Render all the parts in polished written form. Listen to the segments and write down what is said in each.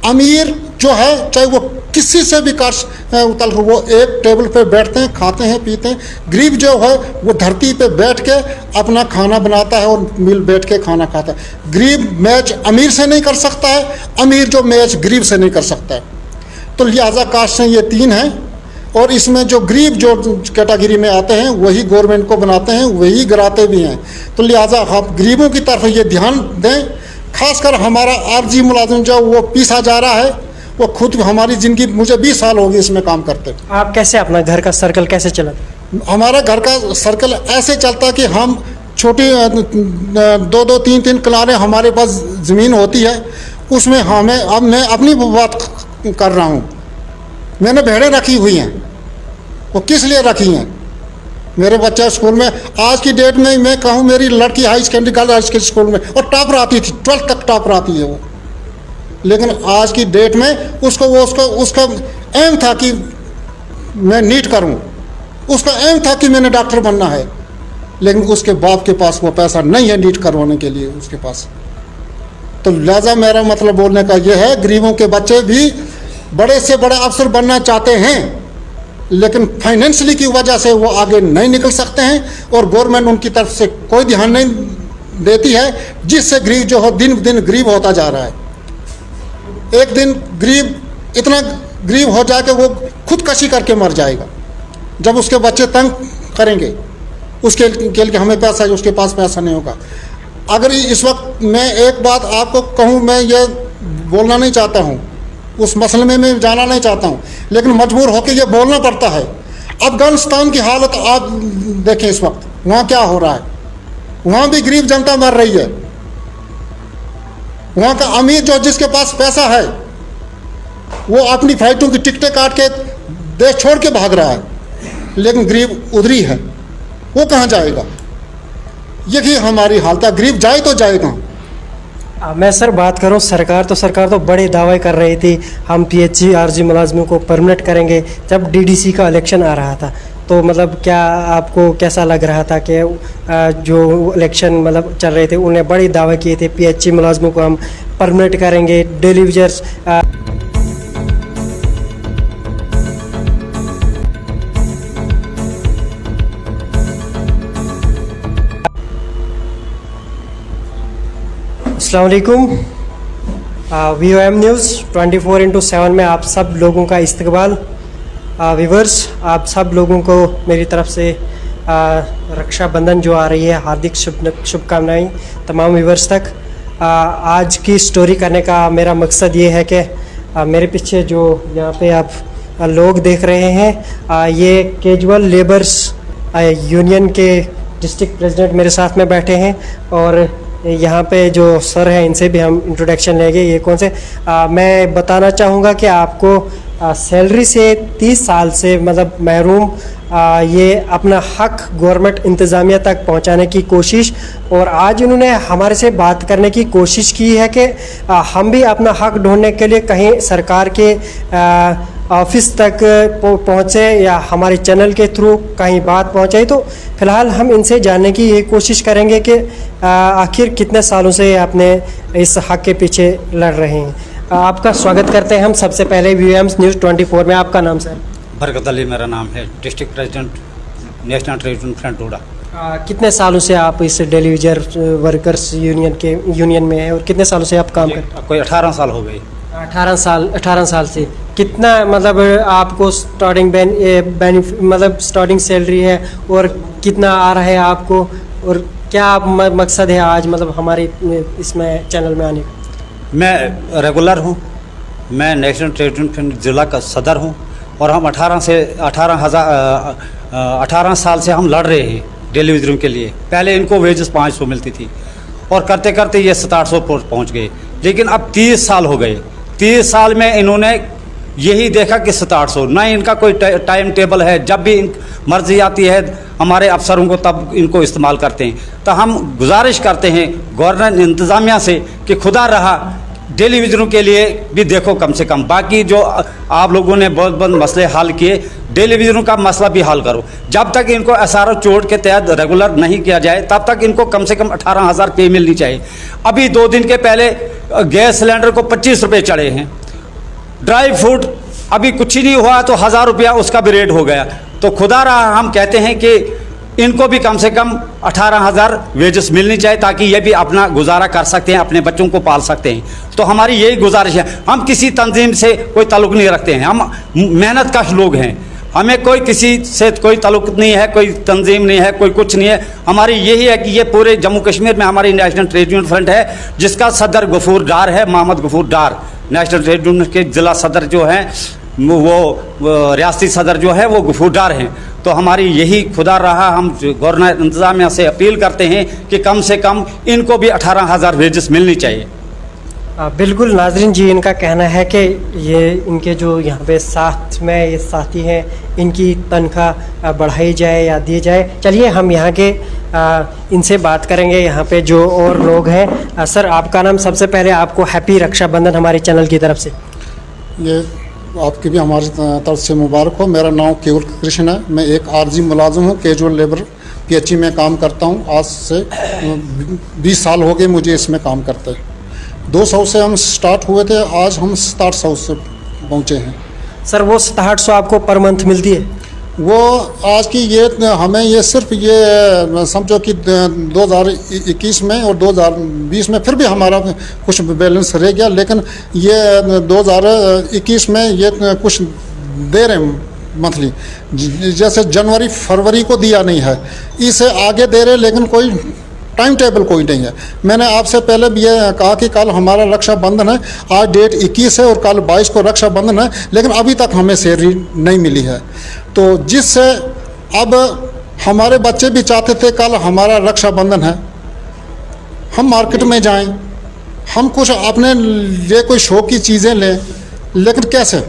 अमीर जो है चाहे वो किसी से भी कर्ज उतर, वो एक टेबल पे बैठते हैं, खाते हैं, पीते हैं। गरीब जो है वो धरती पे बैठ के अपना खाना बनाता है और मिल बैठ के खाना खाता है। गरीब मैच अमीर से नहीं कर सकता है, अमीर जो मैच गरीब से नहीं कर सकता है। तो लिहाजा कास्ट ये 3 हैं और इसमें जो गरीब जो कैटेगरी में आते हैं वही गवर्नमेंट को बनाते हैं, वही गिराते भी हैं। तो लिहाजा हम गरीबों की तरफ ये ध्यान दें। खासकर हमारा आरजी मुलाजिम जो वो पीसा जा रहा है, वो खुद हमारी ज़िंदगी, मुझे 20 साल हो गए इसमें काम करते। आप कैसे अपना घर का सर्कल कैसे चला? हमारा घर का सर्कल ऐसे चलता कि हम छोटी 2-2, 3-3 किनारे हमारे पास ज़मीन होती है, उसमें हमें, अब मैं अपनी बात कर रहा हूँ, मैंने भेड़ें रखी हुई हैं। वो किस लिए रखी हैं? मेरे बच्चे स्कूल में, आज की डेट में मैं कहूँ मेरी लड़की high secondary girl high secondary school में और टॉपर आती थी, 12th तक टॉपर आती है वो। लेकिन आज की डेट में उसका एम था कि मैं नीट करूं, उसका एम था कि मैंने डॉक्टर बनना है, लेकिन उसके बाप के पास वो पैसा नहीं है नीट करवाने के लिए उसके पास। तो लिहाजा मेरा मतलब बोलने का ये है, गरीबों के बच्चे भी बड़े से बड़े अफसर बनना चाहते हैं, लेकिन फाइनेंशियली की वजह से वो आगे नहीं निकल सकते हैं और गवर्नमेंट उनकी तरफ से कोई ध्यान नहीं देती है, जिससे गरीब जो हो दिन दिन गरीब होता जा रहा है। एक दिन गरीब इतना गरीब हो जाके वो खुदकशी करके मर जाएगा जब उसके बच्चे तंग करेंगे उसके लिए हमें पैसा है, उसके पास पैसा नहीं होगा। अगर इस वक्त मैं एक बात आपको कहूँ, मैं ये बोलना नहीं चाहता हूँ, उस मसले में मैं जाना नहीं चाहता हूँ, लेकिन मजबूर होकर ये बोलना पड़ता है। अफगानिस्तान की हालत आप देखें इस वक्त, वहाँ क्या हो रहा है। वहाँ भी गरीब जनता मर रही है। वहाँ का अमीर जो जिसके पास पैसा है वो अपनी फ्लाइटों की टिकटें काट के देश छोड़ के भाग रहा है, लेकिन गरीब उधरी है, वो कहाँ जाएगा? यही हमारी हालत है। गरीब जाए तो जाएगा। मैं सर बात करूं, सरकार तो बड़े दावे कर रही थी, हम पीएचसी आरजी मुलाजमों को परमानेंट करेंगे। जब डीडीसी का इलेक्शन आ रहा था तो मतलब क्या आपको कैसा लग रहा था कि जो इलेक्शन मतलब चल रहे थे उन्हें बड़े दावे किए थे पीएचसी मुलाजमों को हम परमानेंट करेंगे, डेली वेजर्स। अस्सलाम वालेकुम, VOM न्यूज़ 24/7 में आप सब लोगों का इस्तकबाल। व्यूवर्स, आप सब लोगों को मेरी तरफ से रक्षाबंधन जो आ रही है हार्दिक शुभकामनाएं तमाम व्यूवर्स तक। आज की स्टोरी करने का मेरा मकसद ये है कि मेरे पीछे जो यहाँ पे आप लोग देख रहे हैं, ये कैजुअल लेबर्स यूनियन के डिस्ट्रिक्ट प्रेसिडेंट मेरे साथ में बैठे हैं और यहाँ पे जो सर हैं इनसे भी हम इंट्रोडक्शन लेंगे। ये कौन से मैं बताना चाहूँगा कि आपको सैलरी से 30 साल से मतलब महरूम ये अपना हक गवर्नमेंट इंतज़ामिया तक पहुँचाने की कोशिश, और आज उन्होंने हमारे से बात करने की कोशिश की है कि हम भी अपना हक ढूंढने के लिए कहीं सरकार के ऑफिस तक पहुँचे या हमारे चैनल के थ्रू कहीं बात पहुँचाई। तो फ़िलहाल हम इनसे जानने की ये कोशिश करेंगे कि आखिर कितने सालों से अपने इस हक के पीछे लड़ रहे हैं। आपका स्वागत करते हैं हम सबसे पहले VOM न्यूज़ 24 में। आपका नाम सर? बरकत अली मेरा नाम है, district president national trade front Toda. कितने सालों से आप इस डेली वेजर वर्कर्स यूनियन में हैं और कितने सालों से आप काम करते हैं? कोई 18 साल हो गए। 18 साल से कितना मतलब आपको स्टार्टिंग मतलब स्टार्टिंग सैलरी है और कितना आ रहा है आपको, और क्या मकसद है आज मतलब हमारे इसमें चैनल में आने का? मैं रेगुलर हूँ, मैं नेशनल ट्रेड फ्रंट ज़िला का सदर हूँ और हम 18 साल से हम लड़ रहे हैं डेली वेजरों के लिए। पहले इनको वेजेस 500 मिलती थी और करते करते ये 700 पहुँच गए, लेकिन अब 30 साल हो गए। 30 साल में इन्होंने यही देखा कि 700 ना इनका कोई टाइम टेबल है, जब भी मर्जी आती है हमारे अफसरों को तब इनको इस्तेमाल करते हैं। तो हम गुजारिश करते हैं गवर्नमेंट इंतज़ामिया से कि खुदा रहा डेली वेजरों के लिए भी देखो कम से कम। बाकी जो आप लोगों ने बहुत बहुत मसले हल किए, डेली वेजरों का मसला भी हल करो। जब तक इनको SRO चोट के तहत रेगुलर नहीं किया जाए तब तक इनको कम से कम 18,000 पे मिलनी चाहिए। अभी 2 दिन के पहले गैस सिलेंडर को 25 रुपये चढ़े हैं ड्राई फ्रूट अभी कुछ ही नहीं हुआ तो 1000 रुपया उसका भी रेट हो गया। तो खुदा रहा हम कहते हैं कि इनको भी कम से कम 18,000 वेजेस मिलनी चाहिए ताकि ये भी अपना गुजारा कर सकते हैं, अपने बच्चों को पाल सकते हैं। तो हमारी यही गुजारिश है। हम किसी तंजीम से कोई ताल्लुक़ नहीं रखते हैं, हम मेहनत कश लोग हैं, हमें कोई किसी से कोई ताल्लुक़ नहीं है, कोई तंजीम नहीं है, कोई कुछ नहीं है। हमारी यही है कि ये पूरे जम्मू कश्मीर में हमारी नेशनल ट्रेड यूनियन फ्रंट है जिसका सदर गफूर डार है, मोहम्मद गफूर डार। नेशनल ट्रेड यूनियन के ज़िला सदर जो हैं वो रियासती सदर जो है वो गफूर डार हैं। तो हमारी यही खुदा रहा, हम गवर्नर इंतज़ामिया से अपील करते हैं कि कम से कम इनको भी 18,000 वेजेस मिलनी चाहिए। बिल्कुल नाजरीन जी, इनका कहना है कि ये इनके जो यहाँ पे साथ में ये साथी हैं इनकी तनख्वाह बढ़ाई जाए या दी जाए। चलिए हम यहाँ के इनसे बात करेंगे, यहाँ पे जो और लोग हैं। सर आपका नाम, सबसे पहले आपको हैप्पी रक्षाबंधन हमारे चैनल की तरफ से। ये आपकी भी हमारी तरफ से मुबारक हो। मेरा नाम केवल कृष्ण है, मैं एक आरजी मुलाजिम हूँ, कैजुअल लेबर PHE में काम करता हूँ। आज से 20 साल हो गए मुझे इसमें काम करते। 200 से हम स्टार्ट हुए थे, आज हम 6700 से पहुँचे हैं। सर वो 6700 आपको पर मंथ मिलती है? वो आज की ये हमें ये सिर्फ ये समझो कि 2021 में और 2020 में फिर भी हमारा कुछ बैलेंस रह गया, लेकिन ये 2021 में ये कुछ दे रहे हैं मंथली, जैसे जनवरी फरवरी को दिया नहीं है, इसे आगे दे रहे लेकिन कोई टाइम टेबल कोई नहीं है। मैंने आपसे पहले भी ये कहा कि कल हमारा रक्षाबंधन है, आज डेट 21 है और कल 22 को रक्षाबंधन है, लेकिन अभी तक हमें सैलरी नहीं मिली है। तो जिससे अब हमारे बच्चे भी चाहते थे कल हमारा रक्षाबंधन है, हम मार्केट में जाएं, हम कुछ अपने लिए कोई शौक की चीज़ें लें, लेकिन कैसे?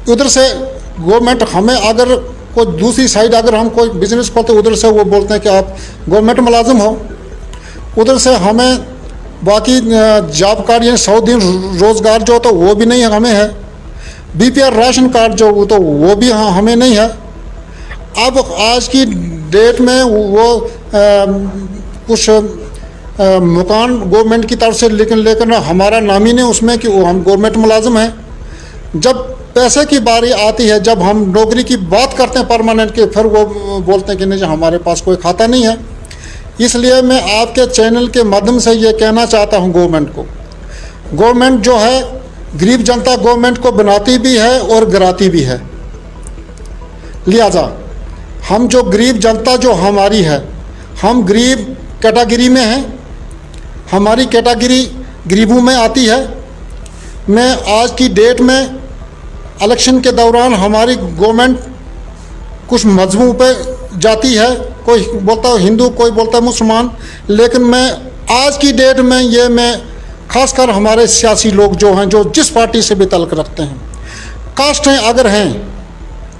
उधर से गवर्नमेंट हमें अगर कोई दूसरी साइड अगर हम कोई बिजनेस खोलते उधर से वो बोलते हैं कि आप गवर्नमेंट मुलाजिम हो, उधर से हमें बाकी जॉब कार्ड यानी 100 दिन रोज़गार जो तो वो भी नहीं हमें है, BPR राशन कार्ड जो तो वो भी हमें नहीं है। अब आज की डेट में वो कुछ मकान गवर्नमेंट की तरफ से लेकिन हमारा नाम ही नहीं उसमें कि वो हम गवर्नमेंट मुलाजिम हैं। जब पैसे की बारी आती है, जब हम नौकरी की बात करते हैं परमानेंट की, फिर वो बोलते हैं कि नहीं हमारे पास कोई खाता नहीं है। इसलिए मैं आपके चैनल के माध्यम से ये कहना चाहता हूँ गवर्नमेंट को, गवर्नमेंट जो है गरीब जनता गवर्नमेंट को बनाती भी है और गिराती भी है। लिहाजा हम जो गरीब जनता जो हमारी है, हम गरीब कैटेगरी में हैं, हमारी कैटेगरी गरीबों में आती है। मैं आज की डेट में इलेक्शन के दौरान हमारी गवर्नमेंट कुछ मजहबों पे जाती है, कोई बोलता है हिंदू, कोई बोलता है मुसलमान, लेकिन मैं आज की डेट में ये मैं खासकर हमारे सियासी लोग जो हैं, जो जिस पार्टी से भी तल्लुक़ रखते हैं, कास्टें अगर हैं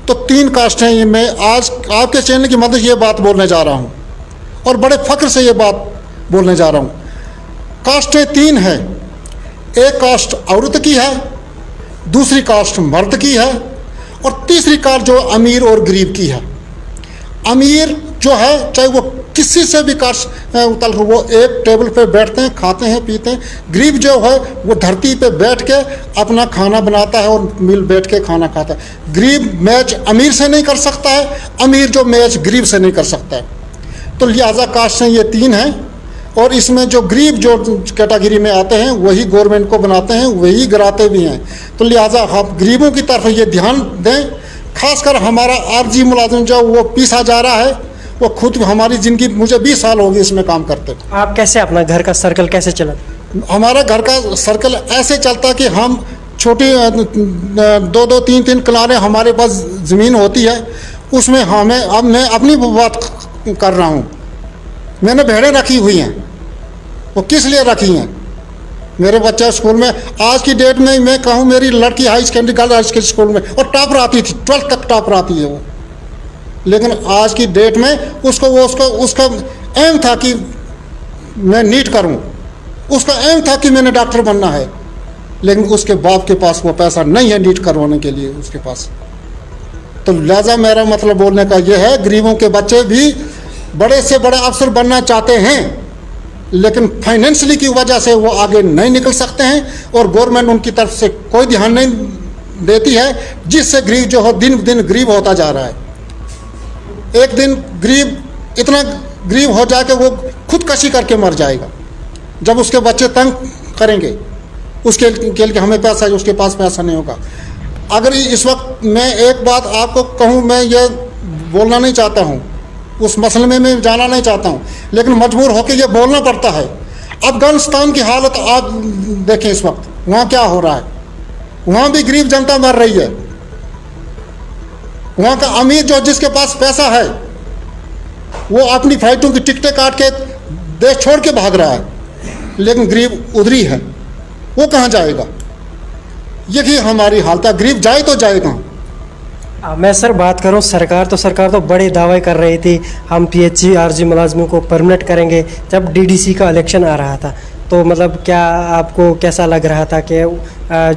तो 3 कास्टें हैं। मैं आज आपके चैनल की मदद से ये बात बोलने जा रहा हूँ और बड़े फ़ख्र से ये बात बोलने जा रहा हूँ। कास्टें 3 हैं, एक कास्ट औरत की है, दूसरी कास्ट मर्द की है और तीसरी कास्ट जो अमीर और गरीब की है। अमीर जो है चाहे वो किसी से भी कास्ट वो एक टेबल पे बैठते हैं, खाते हैं, पीते हैं। गरीब जो है वो धरती पे बैठ के अपना खाना बनाता है और मिल बैठ के खाना खाता है। गरीब मैच अमीर से नहीं कर सकता है, अमीर जो मैच गरीब से नहीं कर सकता है। तो लिहाजा कास्टें ये 3 हैं और इसमें जो गरीब जो कैटेगरी में आते हैं वही गवर्नमेंट को बनाते हैं, वही गिराते भी हैं। तो लिहाजा हम गरीबों की तरफ ये ध्यान दें। खासकर हमारा आरजी मुलाजिम जो वो पीसा जा रहा है, वो खुद हमारी ज़िंदगी, मुझे 20 साल हो गए इसमें काम करते। आप कैसे अपना घर का सर्कल कैसे चला? हमारा घर का सर्कल ऐसे चलता कि हम छोटी 2-2, 3-3 किनारे हमारे पास ज़मीन होती है, उसमें हमें, अब मैं अपनी बात कर रहा हूँ, मैंने भेड़ें रखी हुई हैं। वो किस लिए रखी हैं? मेरे बच्चा स्कूल में आज की डेट में मैं कहूँ मेरी लड़की high secondary girls high secondary school में और टॉपर आती थी, 12th तक टॉपर आती है वो, लेकिन आज की डेट में उसका एम था कि मैं नीट करूं, उसका एम था कि मैंने डॉक्टर बनना है, लेकिन उसके बाप के पास वो पैसा नहीं है नीट करवाने के लिए उसके पास। तो लिहाजा मेरा मतलब बोलने का ये है, गरीबों के बच्चे भी बड़े से बड़े अफसर बनना चाहते हैं, लेकिन फाइनेंशियली की वजह से वो आगे नहीं निकल सकते हैं और गवर्नमेंट उनकी तरफ से कोई ध्यान नहीं देती है, जिससे गरीब जो है दिन दिन गरीब होता जा रहा है। एक दिन गरीब इतना गरीब हो जाए कि वो खुदकशी करके मर जाएगा जब उसके बच्चे तंग करेंगे उसके लिए हमें पैसा, उसके पास पैसा नहीं होगा। अगर इस वक्त मैं एक बात आपको कहूँ, मैं ये बोलना नहीं चाहता हूँ, उस मसले में मैं जाना नहीं चाहता हूँ, लेकिन मजबूर होकर ये बोलना पड़ता है। अफगानिस्तान की हालत आप देखें इस वक्त, वहाँ क्या हो रहा है। वहाँ भी गरीब जनता मर रही है। वहाँ का अमीर जो जिसके पास पैसा है वो अपनी फ्लाइटों की टिकटें काट के देश छोड़ के भाग रहा है, लेकिन गरीब उधर ही है, वो कहाँ जाएगा। यही हमारी हालत है, गरीब जाए तो जाए कहाँ। मैं सर बात करूं, सरकार तो बड़े दावे कर रही थी, हम पीएचई आरजी मुलाजमों को परमानेंट करेंगे। जब डीडीसी का इलेक्शन आ रहा था तो मतलब क्या आपको कैसा लग रहा था कि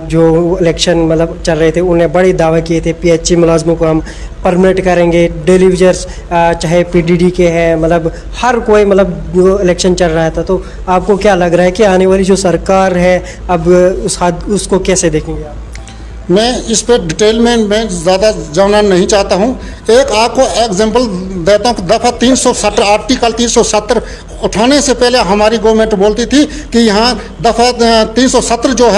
जो इलेक्शन मतलब चल रहे थे उन्हें बड़े दावे किए थे पीएचई मुलाजमों को हम परमानेंट करेंगे, डेली वेजर्स चाहे पीडीडी के हैं, मतलब हर कोई, मतलब जो इलेक्शन चल रहा था, तो आपको क्या लग रहा है कि आने वाली जो सरकार है अब उसको कैसे देखेंगे आप? मैं इस पर डिटेल में मैं ज़्यादा जानना नहीं चाहता हूँ। एक आपको एग्जांपल देता हूँ, दफ़ा 370 आर्टिकल 370 उठाने से पहले हमारी गवर्नमेंट बोलती थी कि यहाँ दफ़ा 370 जो है